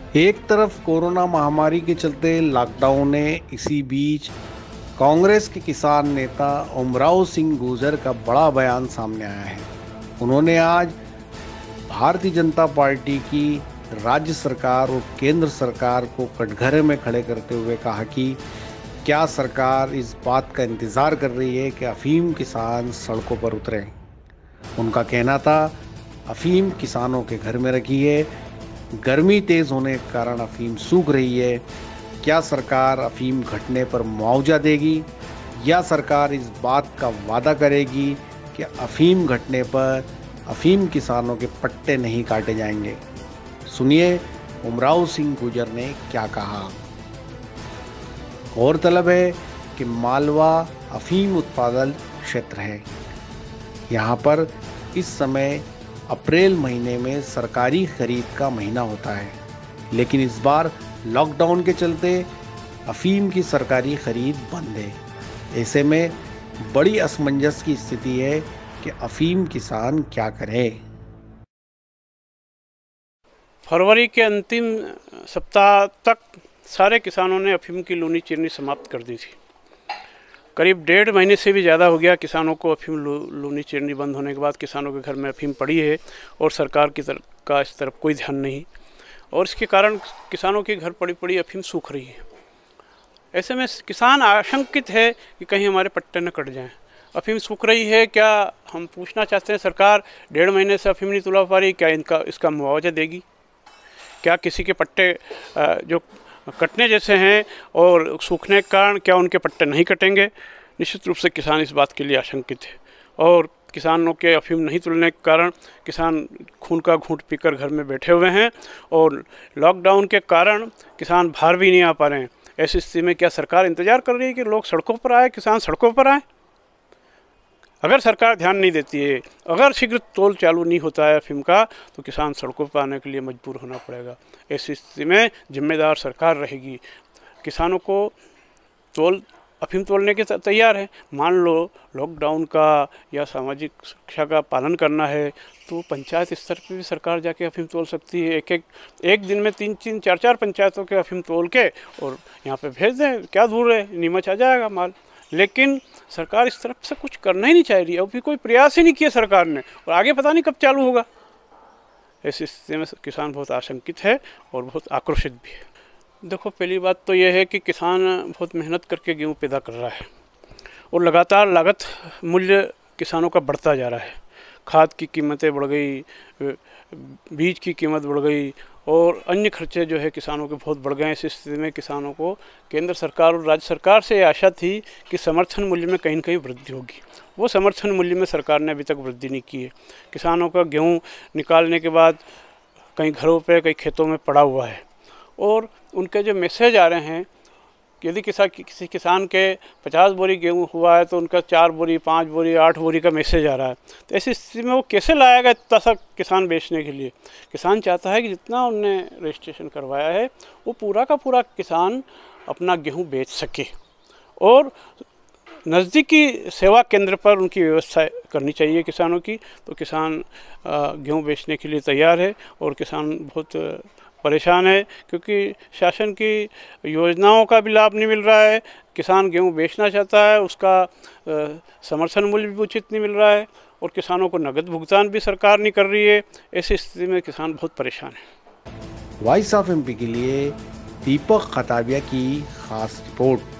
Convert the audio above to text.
एक तरफ कोरोना महामारी के चलते लॉकडाउन है, इसी बीच कांग्रेस के किसान नेता उमराव सिंह गुर्जर का बड़ा बयान सामने आया है। उन्होंने आज भारतीय जनता पार्टी की राज्य सरकार और केंद्र सरकार को कटघरे में खड़े करते हुए कहा कि क्या सरकार इस बात का इंतजार कर रही है कि अफीम किसान सड़कों पर उतरें। उनका कहना था, अफीम किसानों के घर में रखी है, गर्मी तेज होने के कारण अफीम सूख रही है। क्या सरकार अफीम घटने पर मुआवजा देगी या सरकार इस बात का वादा करेगी कि अफीम घटने पर अफीम किसानों के पट्टे नहीं काटे जाएंगे। सुनिए उमराव सिंह गुर्जर ने क्या कहा। गौरतलब है कि मालवा अफीम उत्पादन क्षेत्र है। यहाँ पर इस समय अप्रैल महीने में सरकारी खरीद का महीना होता है, लेकिन इस बार लॉकडाउन के चलते अफीम की सरकारी खरीद बंद है। ऐसे में बड़ी असमंजस की स्थिति है कि अफीम किसान क्या करे। फरवरी के अंतिम सप्ताह तक सारे किसानों ने अफीम की लूनी चीरनी समाप्त कर दी थी। करीब 1.5 महीने से भी ज़्यादा हो गया किसानों को अफीम लूनी चीरनी बंद होने के बाद किसानों के घर में अफीम पड़ी है और सरकार की तरफ का इस तरफ कोई ध्यान नहीं, और इसके कारण किसानों के घर पड़ी पड़ी अफीम सूख रही है। ऐसे में किसान आशंकित है कि कहीं हमारे पट्टे न कट जाएं। अफीम सूख रही है, क्या हम पूछना चाहते हैं, सरकार 1.5 महीने से अफीम नहीं तुला पा रही, क्या इसका मुआवजा देगी? क्या किसी के पट्टे जो कटने जैसे हैं और सूखने के कारण क्या उनके पट्टे नहीं कटेंगे? निश्चित रूप से किसान इस बात के लिए आशंकित है, और किसानों के अफीम नहीं तुलने के कारण किसान खून का घूंट पीकर घर में बैठे हुए हैं, और लॉकडाउन के कारण किसान बाहर भी नहीं आ पा रहे हैं। ऐसी स्थिति में क्या सरकार इंतज़ार कर रही है कि लोग सड़कों पर आए, किसान सड़कों पर आए? अगर सरकार ध्यान नहीं देती है, अगर शीघ्र तोल चालू नहीं होता है अफीम का, तो किसान सड़कों पर आने के लिए मजबूर होना पड़ेगा। ऐसी स्थिति में जिम्मेदार सरकार रहेगी। किसानों को अफीम तोलने के तैयार है। मान लो लॉकडाउन का या सामाजिक सुरक्षा का पालन करना है तो पंचायत स्तर पर भी सरकार जाके अफीम तोल सकती है। एक दिन में 3-3, 4-4 पंचायतों के अफीम तोल के और यहाँ पे भेज दें। क्या दूर है, नीमच आ जाएगा माल। लेकिन सरकार इस तरफ से कुछ करना ही नहीं चाह रही है, अभी कोई प्रयास ही नहीं किया सरकार ने, और आगे पता नहीं कब चालू होगा। ऐसी स्थिति में किसान बहुत आशंकित है और बहुत आक्रोशित भी है। देखो, पहली बात तो यह है कि किसान बहुत मेहनत करके गेहूँ पैदा कर रहा है और लगातार लागत मूल्य किसानों का बढ़ता जा रहा है। खाद की कीमतें बढ़ गई, बीज की कीमत बढ़ गई और अन्य खर्चे जो है किसानों के बहुत बढ़ गए। इस स्थिति में किसानों को केंद्र सरकार और राज्य सरकार से आशा थी कि समर्थन मूल्य में कहीं न कहीं वृद्धि होगी। वो समर्थन मूल्य में सरकार ने अभी तक वृद्धि नहीं की है। किसानों का गेहूँ निकालने के बाद कहीं घरों पे, कहीं खेतों में पड़ा हुआ है, और उनके जो मैसेज आ रहे हैं, यदि किसी किसान के 50 बोरी गेहूँ हुआ है तो उनका 4 बोरी, 5 बोरी, 8 बोरी का मैसेज आ रहा है। तो ऐसी स्थिति में वो कैसे लाएगा इतना सा किसान बेचने के लिए? किसान चाहता है कि जितना उनने रजिस्ट्रेशन करवाया है वो पूरा का पूरा किसान अपना गेहूँ बेच सके, और नज़दीकी सेवा केंद्र पर उनकी व्यवस्था करनी चाहिए किसानों की। तो किसान गेहूँ बेचने के लिए तैयार है, और किसान बहुत परेशान है क्योंकि शासन की योजनाओं का भी लाभ नहीं मिल रहा है। किसान गेहूँ बेचना चाहता है, उसका समर्थन मूल्य भी उचित नहीं मिल रहा है, और किसानों को नगद भुगतान भी सरकार नहीं कर रही है। ऐसी स्थिति में किसान बहुत परेशान है। वॉइस ऑफ एमपी के लिए दीपक खताबिया की खास रिपोर्ट।